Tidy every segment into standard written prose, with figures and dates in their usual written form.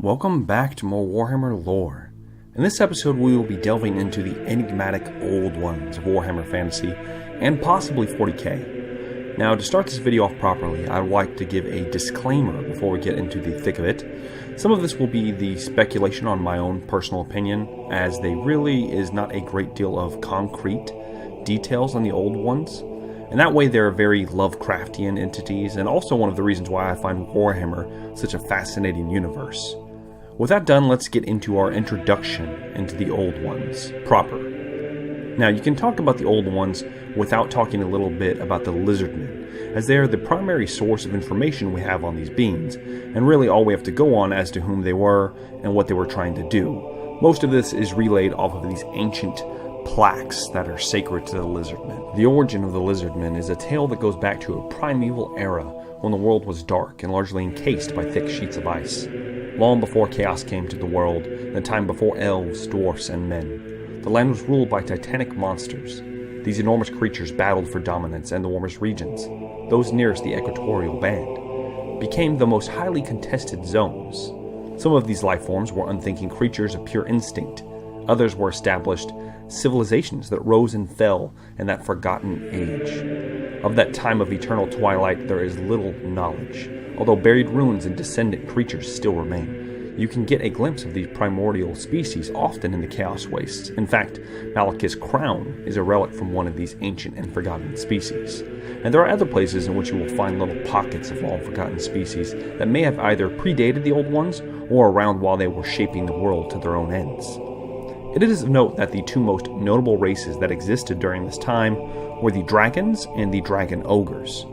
Welcome back to more Warhammer lore. In this episode we will be delving into the enigmatic Old Ones of Warhammer Fantasy and possibly 40k. Now to start this video off properly, I would like to give a disclaimer before we get into the thick of it. Some of this will be the speculation on my own personal opinion, as there really is not a great deal of concrete details on the Old Ones. And that way they're very Lovecraftian entities, and also one of the reasons why I find Warhammer such a fascinating universe. With that done, let's get into our introduction into the Old Ones proper. Now, you can talk about the Old Ones without talking a little bit about the Lizardmen, as they are the primary source of information we have on these beings, and really all we have to go on as to whom they were and what they were trying to do. Most of this is relayed off of these ancient plaques that are sacred to the Lizardmen. The origin of the Lizardmen is a tale that goes back to a primeval era when the world was dark and largely encased by thick sheets of ice. Long before chaos came to the world, in the time before elves, dwarfs, and men, the land was ruled by titanic monsters. These enormous creatures battled for dominance in the warmest regions. Those nearest the equatorial band became the most highly contested zones. Some of these life forms were unthinking creatures of pure instinct. Others were established civilizations that rose and fell in that forgotten age. Of that time of eternal twilight there is little knowledge, although buried ruins and descendant creatures still remain. You can get a glimpse of these primordial species often in the Chaos Wastes. In fact, Malekith's crown is a relic from one of these ancient and forgotten species. And there are other places in which you will find little pockets of long forgotten species that may have either predated the Old Ones or around while they were shaping the world to their own ends. It is of note that the two most notable races that existed during this time were the dragons and the dragon ogres.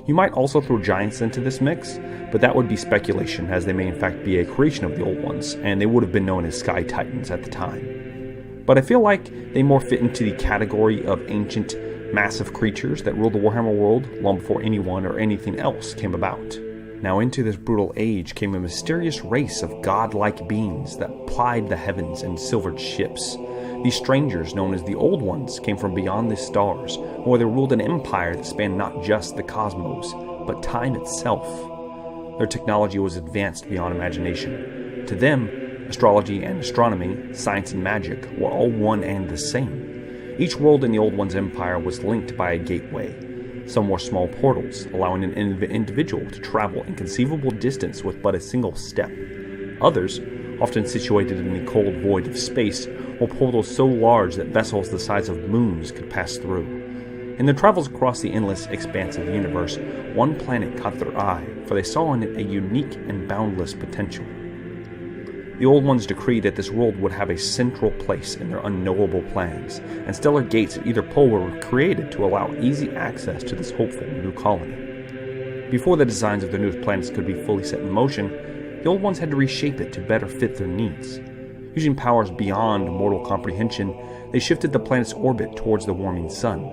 You might also throw giants into this mix, but that would be speculation, as they may in fact be a creation of the Old Ones, and they would have been known as Sky Titans at the time. But I feel like they more fit into the category of ancient, massive creatures that ruled the Warhammer world long before anyone or anything else came about. Now into this brutal age came a mysterious race of godlike beings that plied the heavens in silvered ships. These strangers, known as the Old Ones, came from beyond the stars, where they ruled an empire that spanned not just the cosmos, but time itself. Their technology was advanced beyond imagination. To them, astrology and astronomy, science and magic were all one and the same. Each world in the Old Ones' empire was linked by a gateway. Some were small portals, allowing an individual to travel inconceivable distance with but a single step. Others, often situated in the cold void of space, were portals so large that vessels the size of moons could pass through. In their travels across the endless expanse of the universe, one planet caught their eye, for they saw in it a unique and boundless potential. The Old Ones decreed that this world would have a central place in their unknowable plans, and stellar gates at either pole were created to allow easy access to this hopeful new colony. Before the designs of their newest planets could be fully set in motion, the Old Ones had to reshape it to better fit their needs. Using powers beyond mortal comprehension, they shifted the planet's orbit towards the warming sun.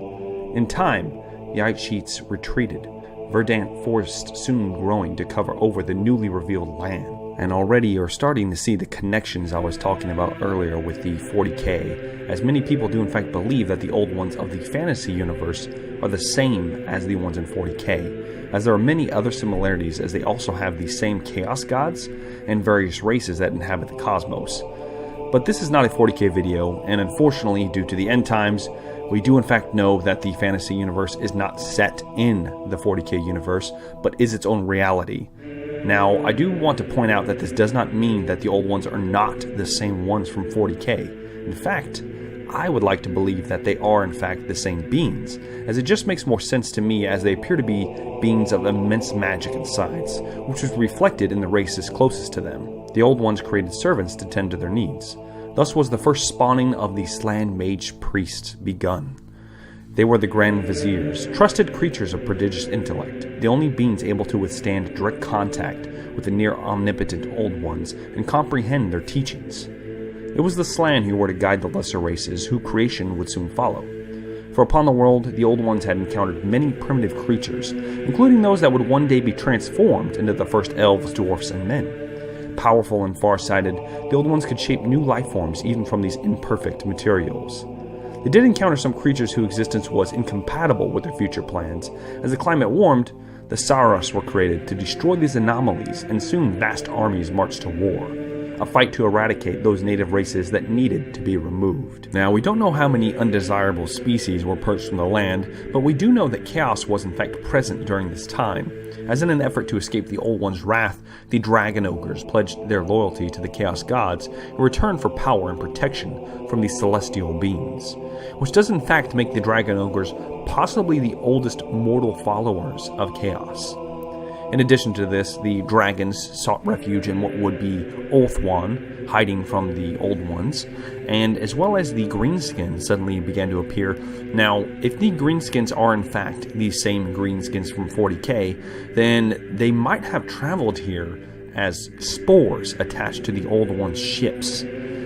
In time, the ice sheets retreated, verdant forests soon growing to cover over the newly revealed land. And already you're starting to see the connections I was talking about earlier with the 40k, as many people do in fact believe that the Old Ones of the fantasy universe are the same as the ones in 40k, as there are many other similarities, as they also have the same chaos gods and various races that inhabit the cosmos. But this is not a 40k video, and unfortunately, due to the end times, we do in fact know that the fantasy universe is not set in the 40k universe, but is its own reality. Now, I do want to point out that this does not mean that the Old Ones are not the same ones from 40k. In fact, I would like to believe that they are in fact the same beings, as it just makes more sense to me, as they appear to be beings of immense magic and science, which was reflected in the races closest to them. The Old Ones created servants to tend to their needs. Thus was the first spawning of the Slan Mage priests begun. They were the Grand Viziers, trusted creatures of prodigious intellect, the only beings able to withstand direct contact with the near-omnipotent Old Ones and comprehend their teachings. It was the Slan who were to guide the lesser races, whose creation would soon follow. For upon the world, the Old Ones had encountered many primitive creatures, including those that would one day be transformed into the first elves, dwarfs, and men. Powerful and far-sighted, the Old Ones could shape new life forms even from these imperfect materials. They did encounter some creatures whose existence was incompatible with their future plans. As the climate warmed, The Saros were created to destroy these anomalies, and soon vast armies marched to war. A fight to eradicate those native races that needed to be removed. Now, we don't know how many undesirable species were purged from the land, but we do know that chaos was in fact present during this time, as in an effort to escape the Old One's wrath, the Dragon Ogres pledged their loyalty to the Chaos Gods in return for power and protection from these celestial beings, which does in fact make the Dragon Ogres possibly the oldest mortal followers of Chaos. In addition to this, the dragons sought refuge in what would be Ulthuan, hiding from the Old Ones, and as well as the Greenskins suddenly began to appear. Now, if the Greenskins are in fact the same Greenskins from 40k, then they might have traveled here as spores attached to the Old Ones' ships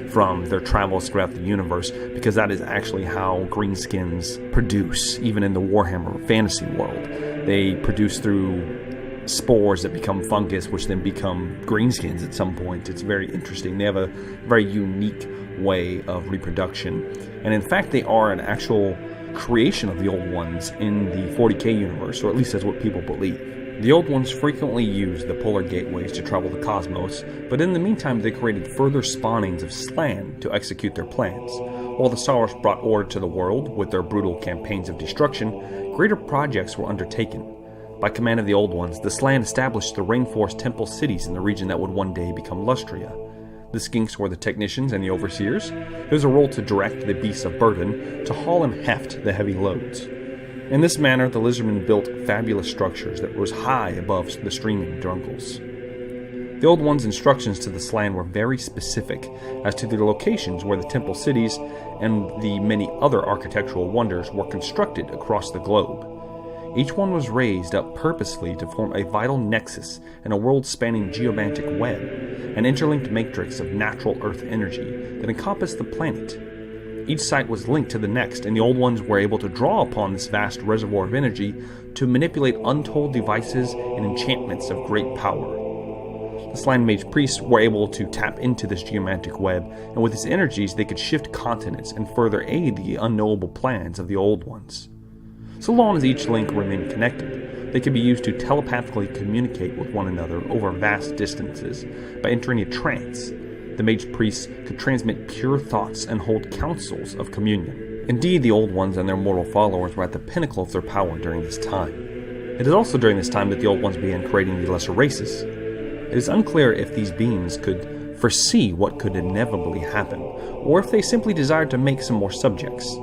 from their travels throughout the universe, because that is actually how Greenskins produce, even in the Warhammer fantasy world. They produce through spores that become fungus, which then become greenskins at some point. It's very interesting. They have a very unique way of reproduction, and in fact they are an actual creation of the Old Ones in the 40k universe, or at least that's what people believe. The Old Ones frequently used the polar gateways to travel the cosmos, but in the meantime they created further spawnings of Slann to execute their plans. While the Saros brought order to the world with their brutal campaigns of destruction, greater projects were undertaken. By command of the Old Ones, the Slann established the Rainforest Temple cities in the region that would one day become Lustria. The Skinks were the technicians and the overseers. It was a role to direct the beasts of burden, to haul and heft the heavy loads. In this manner, the Lizardmen built fabulous structures that rose high above the streaming Drunkles. The Old Ones' instructions to the Slann were very specific as to the locations where the temple cities and the many other architectural wonders were constructed across the globe. Each one was raised up purposely to form a vital nexus in a world-spanning geomantic web, an interlinked matrix of natural earth energy that encompassed the planet. Each site was linked to the next, and the Old Ones were able to draw upon this vast reservoir of energy to manipulate untold devices and enchantments of great power. The Slann Mage Priests were able to tap into this geomantic web, and with its energies they could shift continents and further aid the unknowable plans of the Old Ones. So long as each link remained connected, they could be used to telepathically communicate with one another over vast distances. By entering a trance, the Mage Priests could transmit pure thoughts and hold councils of communion. Indeed, the Old Ones and their mortal followers were at the pinnacle of their power during this time. It is also during this time that the Old Ones began creating the lesser races. It is unclear if these beings could foresee what could inevitably happen, or if they simply desired to make some more subjects.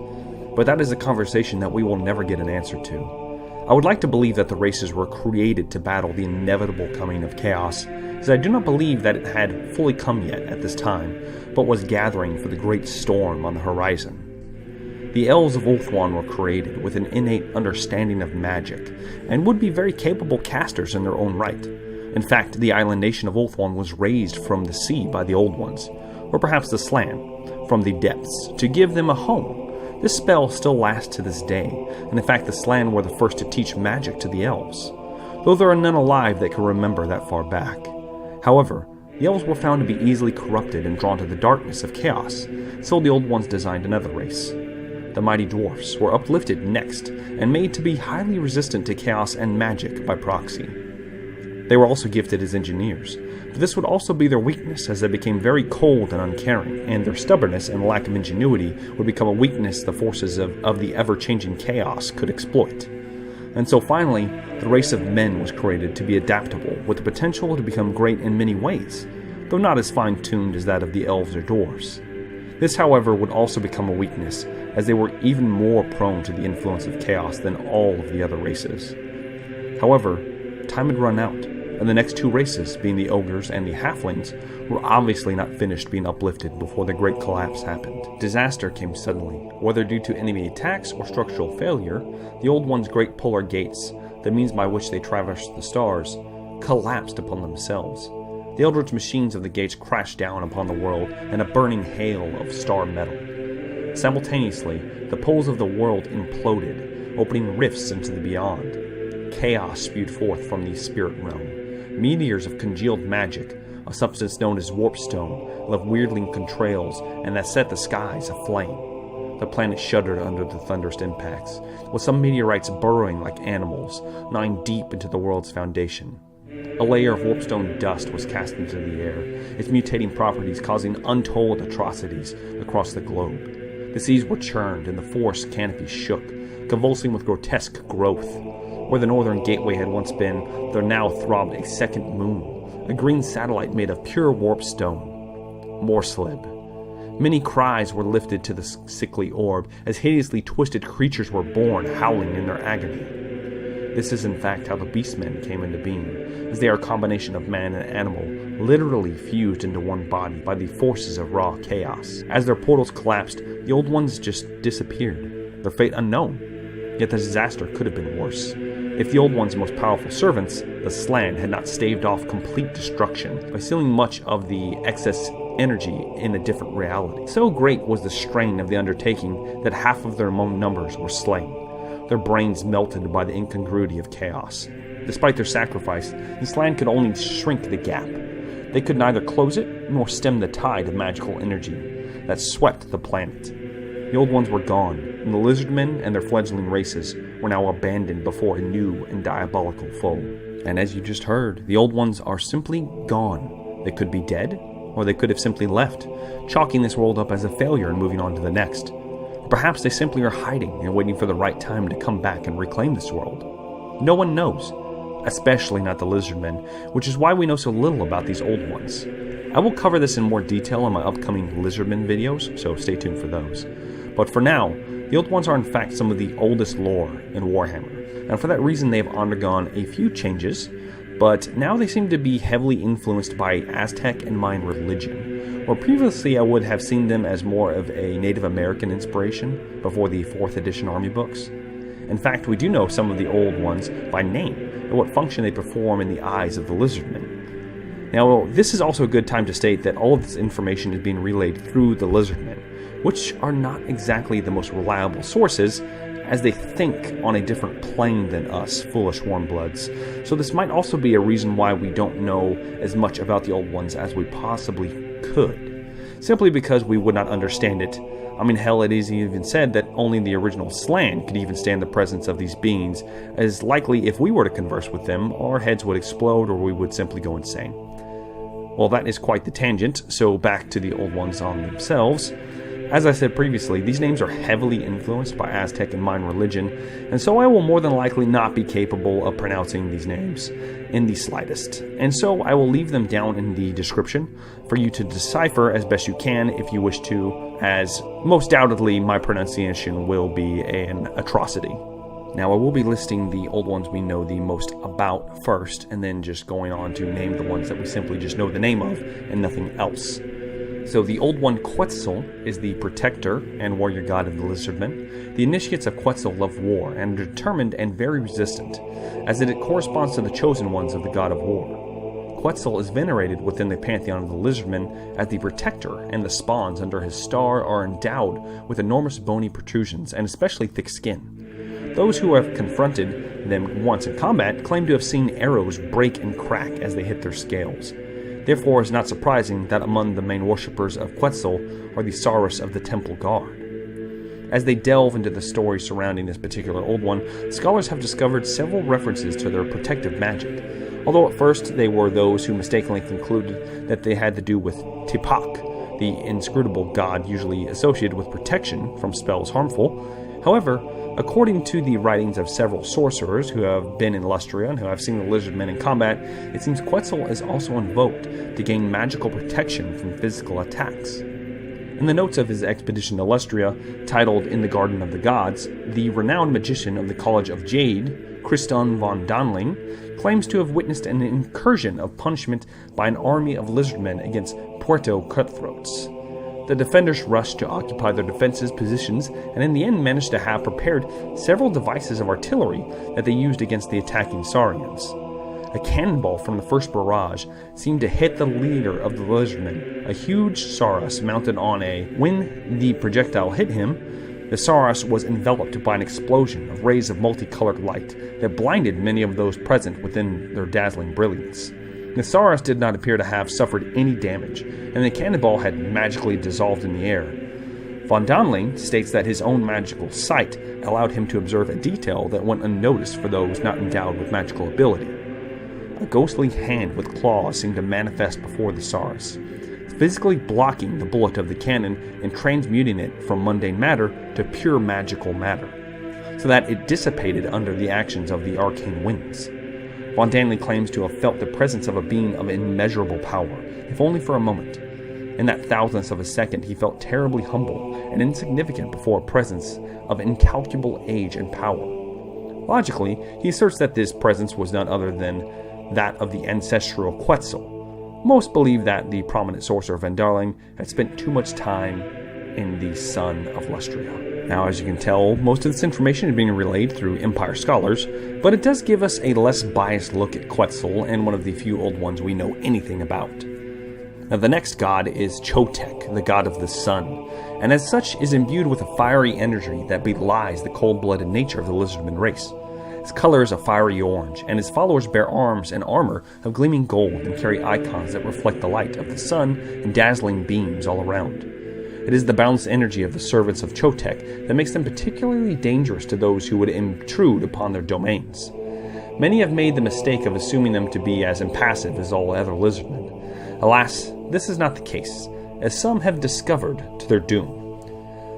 But that is a conversation that we will never get an answer to. I would like to believe that the races were created to battle the inevitable coming of chaos, as I do not believe that it had fully come yet at this time, but was gathering for the great storm on the horizon. The Elves of Ulthuan were created with an innate understanding of magic, and would be very capable casters in their own right. In fact, the island nation of Ulthuan was raised from the sea by the Old Ones, or perhaps the Slann, from the depths, to give them a home. This spell still lasts to this day, and in fact the Slann were the first to teach magic to the Elves, though there are none alive that can remember that far back. However, the Elves were found to be easily corrupted and drawn to the darkness of chaos, so the Old Ones designed another race. The mighty dwarfs were uplifted next, and made to be highly resistant to chaos and magic by proxy. They were also gifted as engineers, but this would also be their weakness as they became very cold and uncaring, and their stubbornness and lack of ingenuity would become a weakness the forces of the ever-changing chaos could exploit. And so finally, the race of men was created to be adaptable, with the potential to become great in many ways, though not as fine-tuned as that of the elves or dwarves. This, however, would also become a weakness, as they were even more prone to the influence of chaos than all of the other races. However, time had run out, and the next two races, being the ogres and the halflings, were obviously not finished being uplifted before the great collapse happened. Disaster came suddenly. Whether due to enemy attacks or structural failure, the Old Ones' great polar gates, the means by which they traversed the stars, collapsed upon themselves. The eldritch machines of the gates crashed down upon the world in a burning hail of star metal. Simultaneously, the poles of the world imploded, opening rifts into the beyond. Chaos spewed forth from the spirit realm. Meteors of congealed magic, a substance known as warpstone, left weirdling contrails and that set the skies aflame. The planet shuddered under the thunderous impacts, with some meteorites burrowing like animals, gnawing deep into the world's foundation. A layer of warpstone dust was cast into the air, its mutating properties causing untold atrocities across the globe. The seas were churned and the forest canopy shook, convulsing with grotesque growth. Where the northern gateway had once been, there now throbbed a second moon, a green satellite made of pure warp stone. More slib. Many cries were lifted to the sickly orb as hideously twisted creatures were born, howling in their agony. This is in fact how the Beastmen came into being, as they are a combination of man and animal, literally fused into one body by the forces of raw chaos. As their portals collapsed, the Old Ones just disappeared, their fate unknown. Yet the disaster could have been worse. If the Old One's most powerful servants, the Slan, had not staved off complete destruction by sealing much of the excess energy in a different reality. So great was the strain of the undertaking that half of their own numbers were slain, their brains melted by the incongruity of chaos. Despite their sacrifice, the Slan could only shrink the gap. They could neither close it nor stem the tide of magical energy that swept the planet. The Old Ones were gone, and the Lizardmen and their fledgling races were now abandoned before a new and diabolical foe. And as you just heard, the Old Ones are simply gone. They could be dead, or they could have simply left, chalking this world up as a failure and moving on to the next. Or perhaps they simply are hiding and waiting for the right time to come back and reclaim this world. No one knows, especially not the Lizardmen, which is why we know so little about these Old Ones. I will cover this in more detail in my upcoming Lizardmen videos, so stay tuned for those. But for now, the Old Ones are in fact some of the oldest lore in Warhammer, and for that reason they have undergone a few changes, but now they seem to be heavily influenced by Aztec and Mayan religion, where previously I would have seen them as more of a Native American inspiration before the 4th edition army books. In fact, we do know some of the Old Ones by name and what function they perform in the eyes of the Lizardmen. Now, this is also a good time to state that all of this information is being relayed through the Lizardmen, which are not exactly the most reliable sources, as they think on a different plane than us, foolish warmbloods. So this might also be a reason why we don't know as much about the Old Ones as we possibly could, simply because we would not understand it. I mean, hell, it is even said that only the original Slan could even stand the presence of these beings, as likely if we were to converse with them, our heads would explode or we would simply go insane. Well, that is quite the tangent, so back to the Old Ones on themselves. As I said previously, these names are heavily influenced by Aztec and Mayan religion, and so I will more than likely not be capable of pronouncing these names in the slightest. And so I will leave them down in the description for you to decipher as best you can if you wish to, as most doubtedly my pronunciation will be an atrocity. Now I will be listing the Old Ones we know the most about first, and then just going on to name the ones that we simply just know the name of and nothing else. So the Old One Quetzl is the protector and warrior god of the Lizardmen. The initiates of Quetzl love war and are determined and very resistant, as it corresponds to the chosen ones of the god of war. Quetzl is venerated within the pantheon of the Lizardmen as the protector, and the spawns under his star are endowed with enormous bony protrusions and especially thick skin. Those who have confronted them once in combat claim to have seen arrows break and crack as they hit their scales. Therefore, it is not surprising that among the main worshippers of Quetzl are the Saurus of the Temple Guard. As they delve into the story surrounding this particular Old One, scholars have discovered several references to their protective magic, although at first they were those who mistakenly concluded that they had to do with Tepok, the inscrutable god usually associated with protection from spells harmful. However, according to the writings of several sorcerers who have been in Lustria and who have seen the Lizardmen in combat, it seems Quetzl is also invoked to gain magical protection from physical attacks. In the notes of his expedition to Lustria, titled In the Garden of the Gods, the renowned magician of the College of Jade, Christon von Donling, claims to have witnessed an incursion of punishment by an army of Lizardmen against Puerto Cutthroats. The defenders rushed to occupy their defenses positions and in the end managed to have prepared several devices of artillery that they used against the attacking Saurians. A cannonball from the first barrage seemed to hit the leader of the Lizardmen, a huge Saurus mounted on a... When the projectile hit him, the Saurus was enveloped by an explosion of rays of multicolored light that blinded many of those present within their dazzling brilliance. The Saurus did not appear to have suffered any damage, and the cannonball had magically dissolved in the air. Von Donling states that his own magical sight allowed him to observe a detail that went unnoticed for those not endowed with magical ability. A ghostly hand with claws seemed to manifest before the Sars, physically blocking the bullet of the cannon and transmuting it from mundane matter to pure magical matter, so that it dissipated under the actions of the arcane winds. Von Donling claims to have felt the presence of a being of immeasurable power, if only for a moment. In that thousandth of a second, he felt terribly humble and insignificant before a presence of incalculable age and power. Logically, he asserts that this presence was none other than that of the ancestral Quetzl. Most believe that the prominent sorcerer Von Donling had spent too much time in the sun of Lustria. Now, as you can tell, most of this information is being relayed through Empire scholars, but it does give us a less biased look at Quetzl and one of the few old ones we know anything about. Now, the next god is Chotec, the god of the sun, and as such is imbued with a fiery energy that belies the cold-blooded nature of the lizardman race. His color is a fiery orange, and his followers bear arms and armor of gleaming gold and carry icons that reflect the light of the sun in dazzling beams all around. It is the boundless energy of the servants of Chotec that makes them particularly dangerous to those who would intrude upon their domains. Many have made the mistake of assuming them to be as impassive as all other lizardmen. Alas, this is not the case, as some have discovered to their doom.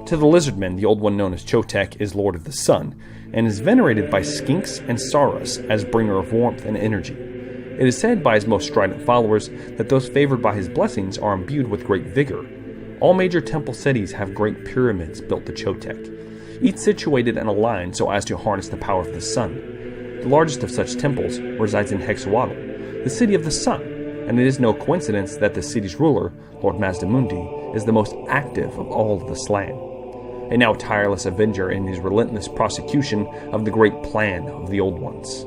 To the lizardmen, the old one known as Chotec is Lord of the Sun, and is venerated by skinks and saras as bringer of warmth and energy. It is said by his most strident followers that those favored by his blessings are imbued with great vigor. All major temple cities have great pyramids built to Chotec, each situated in a line so as to harness the power of the sun. The largest of such temples resides in Xapati, the city of the sun, and it is no coincidence that the city's ruler, Lord Mazdamundi, is the most active of all of the Slan, a now tireless avenger in his relentless prosecution of the great plan of the Old Ones.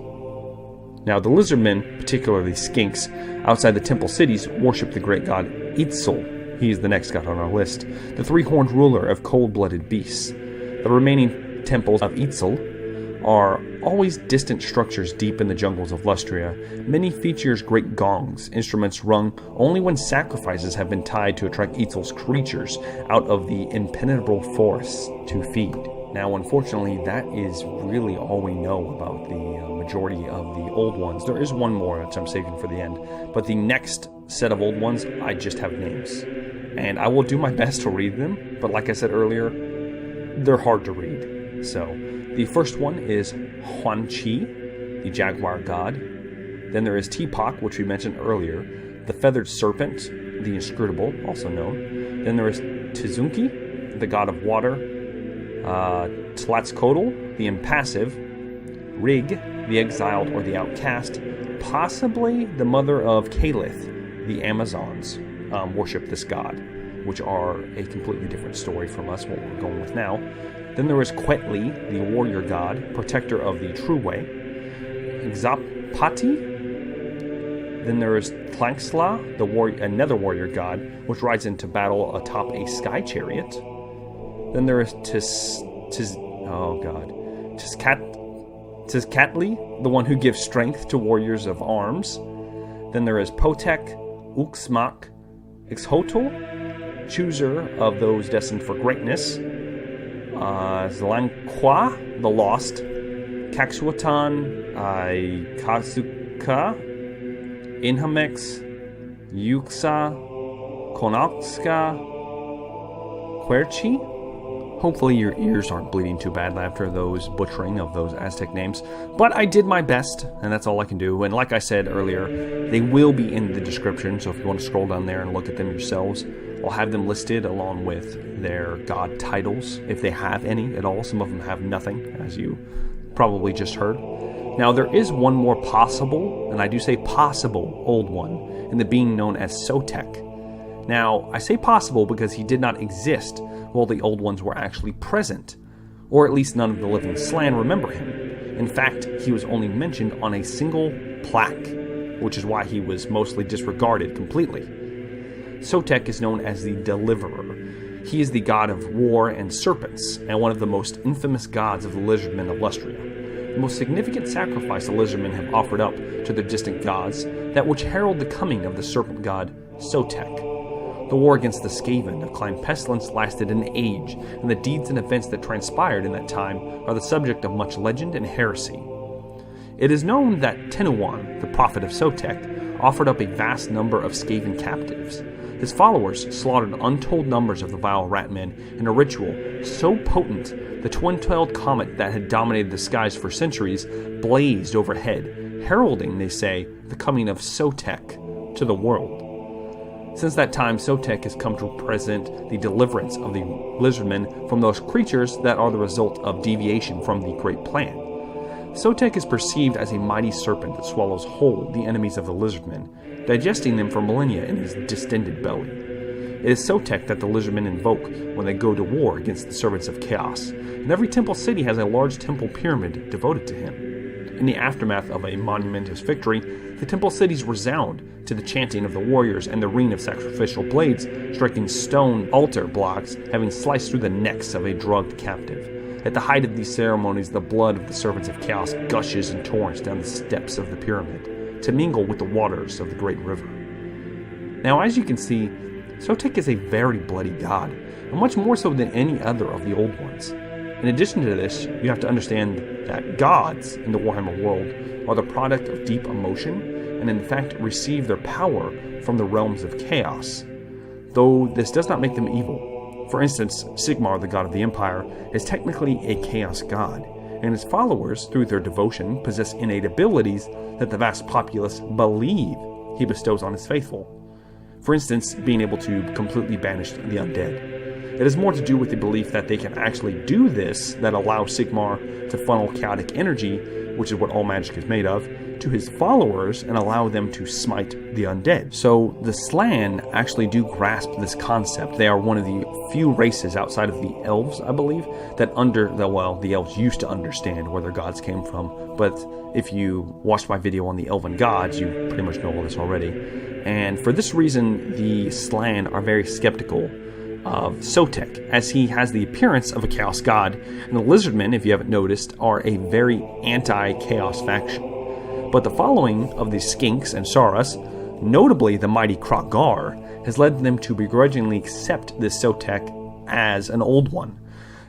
Now, the lizardmen, particularly skinks, outside the temple cities worship the great god Itzl. He is the next god on our list, the three-horned ruler of cold-blooded beasts. The remaining temples of Itzl are always distant structures deep in the jungles of Lustria. Many features great gongs, instruments rung only when sacrifices have been tied to attract Itzl's creatures out of the impenetrable forests to feed. Now, unfortunately, that is really all we know about the majority of the old ones. There is one more, which I'm saving for the end, but the next set of old ones, I just have names. And I will do my best to read them, but like I said earlier, they're hard to read. So, the first one is Huanchi, the Jaguar God. Then there is Tepok, which we mentioned earlier, the Feathered Serpent, the Inscrutable, also known. Then there is Tzunki, the God of Water, Tlazcotl, the Impassive, Rig, the Exiled or the Outcast, possibly the mother of Calith, the Amazons worship this god, which are a completely different story from us, what we're going with now. Then there is Quetli, the Warrior God, protector of the True Way. Xapati. Then there is Tlanxla, another Warrior God, which rides into battle atop a Sky-Chariot. Then there is Tzcatli, the one who gives strength to warriors of arms. Then there is Potec, Uxmac, Xhotl, chooser of those destined for greatness. Xholankha, the Lost, Caxutuan, Xokha, Inhamex, Yuxa, Conalxa, Querchi. Hopefully your ears aren't bleeding too bad after those butchering of those Aztec names, but I did my best, and that's all I can do. And like I said earlier, they will be in the description, so if you want to scroll down there and look at them yourselves, I'll have them listed along with their god titles, if they have any at all. Some of them have nothing, as you probably just heard. Now, there is one more possible, and I do say possible, old one, in the being known as Sotek. Now, I say possible because he did not exist while the old ones were actually present, or at least none of the living Slan remember him. In fact, he was only mentioned on a single plaque, which is why he was mostly disregarded completely. Sotek is known as the Deliverer. He is the god of war and serpents, and one of the most infamous gods of the lizardmen of Lustria. The most significant sacrifice the lizardmen have offered up to their distant gods, that which herald the coming of the Serpent God, Sotek. The war against the Skaven of Clan Pestilence lasted an age, and the deeds and events that transpired in that time are the subject of much legend and heresy. It is known that Tenuan, the prophet of Sotek, offered up a vast number of Skaven captives. His followers slaughtered untold numbers of the vile ratmen in a ritual so potent the twin-tailed comet that had dominated the skies for centuries blazed overhead, heralding, they say, the coming of Sotek to the world. Since that time, Sotek has come to represent the deliverance of the lizardmen from those creatures that are the result of deviation from the Great Plan. Sotek is perceived as a mighty serpent that swallows whole the enemies of the lizardmen, digesting them for millennia in his distended belly. It is Sotek that the lizardmen invoke when they go to war against the servants of chaos, and every temple city has a large temple pyramid devoted to him. In the aftermath of a monumentous victory, the temple cities resound to the chanting of the warriors and the ring of sacrificial blades striking stone altar blocks, having sliced through the necks of a drugged captive. At the height of these ceremonies, the blood of the servants of chaos gushes in torrents down the steps of the pyramid, to mingle with the waters of the great river. Now, as you can see, Sotek is a very bloody god, and much more so than any other of the old ones. In addition to this, you have to understand that gods in the Warhammer world are the product of deep emotion, and in fact receive their power from the realms of chaos, though this does not make them evil. For instance, Sigmar, the god of the Empire, is technically a chaos god, and his followers, through their devotion, possess innate abilities that the vast populace believe he bestows on his faithful. For instance, being able to completely banish the undead. It is more to do with the belief that they can actually do this that allows Sigmar to funnel chaotic energy, which is what all magic is made of, to his followers and allow them to smite the undead. So the Slann actually do grasp this concept. They are one of the few races outside of the elves, I believe, that the elves used to understand where their gods came from. But if you watched my video on the elven gods, you pretty much know all this already. And for this reason, the Slann are very skeptical of Sotek, as he has the appearance of a chaos god, and the lizardmen, if you haven't noticed, are a very anti-chaos faction. But the following of the Skinks and Saurus, notably the mighty Kroq-Gar, has led them to begrudgingly accept this Sotek as an old one,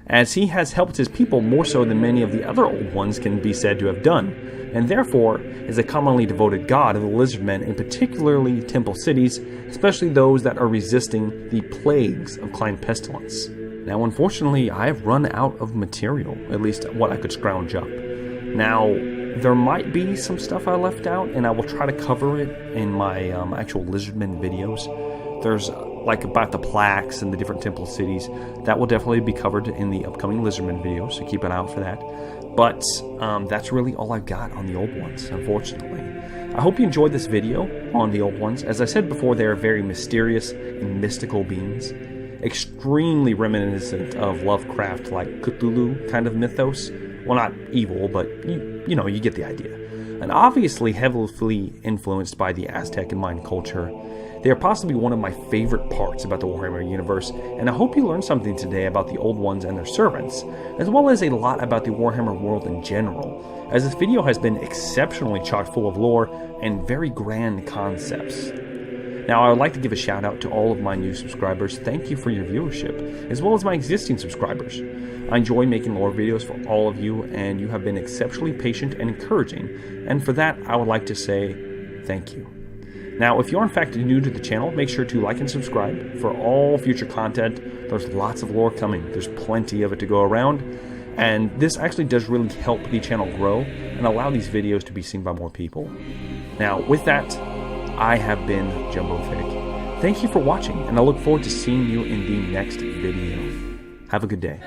as he has helped his people more so than many of the other old ones can be said to have done, and therefore is a commonly devoted god of the lizardmen in particularly temple cities, especially those that are resisting the plagues of Clan Pestilence. Now, unfortunately, I have run out of material, at least what I could scrounge up. Now, there might be some stuff I left out, and I will try to cover it in my actual lizardmen videos. There's like about the plaques and the different temple cities. That will definitely be covered in the upcoming lizardmen videos, so keep an eye out for that. But that's really all I've got on the old ones, unfortunately. I hope you enjoyed this video on the old ones. As I said before, they are very mysterious and mystical beings, extremely reminiscent of Lovecraft, like Cthulhu kind of mythos. Well, not evil, but you know, you get the idea. And obviously heavily influenced by the Aztec and Mayan culture. They are possibly one of my favorite parts about the Warhammer universe, and I hope you learned something today about the old ones and their servants, as well as a lot about the Warhammer world in general, as this video has been exceptionally chock full of lore and very grand concepts. Now, I would like to give a shout out to all of my new subscribers. Thank you for your viewership, as well as my existing subscribers. I enjoy making lore videos for all of you, and you have been exceptionally patient and encouraging, and for that, I would like to say thank you. Now, if you are in fact new to the channel, make sure to like and subscribe for all future content. There's lots of lore coming. There's plenty of it to go around, and this actually does really help the channel grow and allow these videos to be seen by more people. Now, with that, I have been Jumbo Fig. Thank you for watching, and I look forward to seeing you in the next video. Have a good day.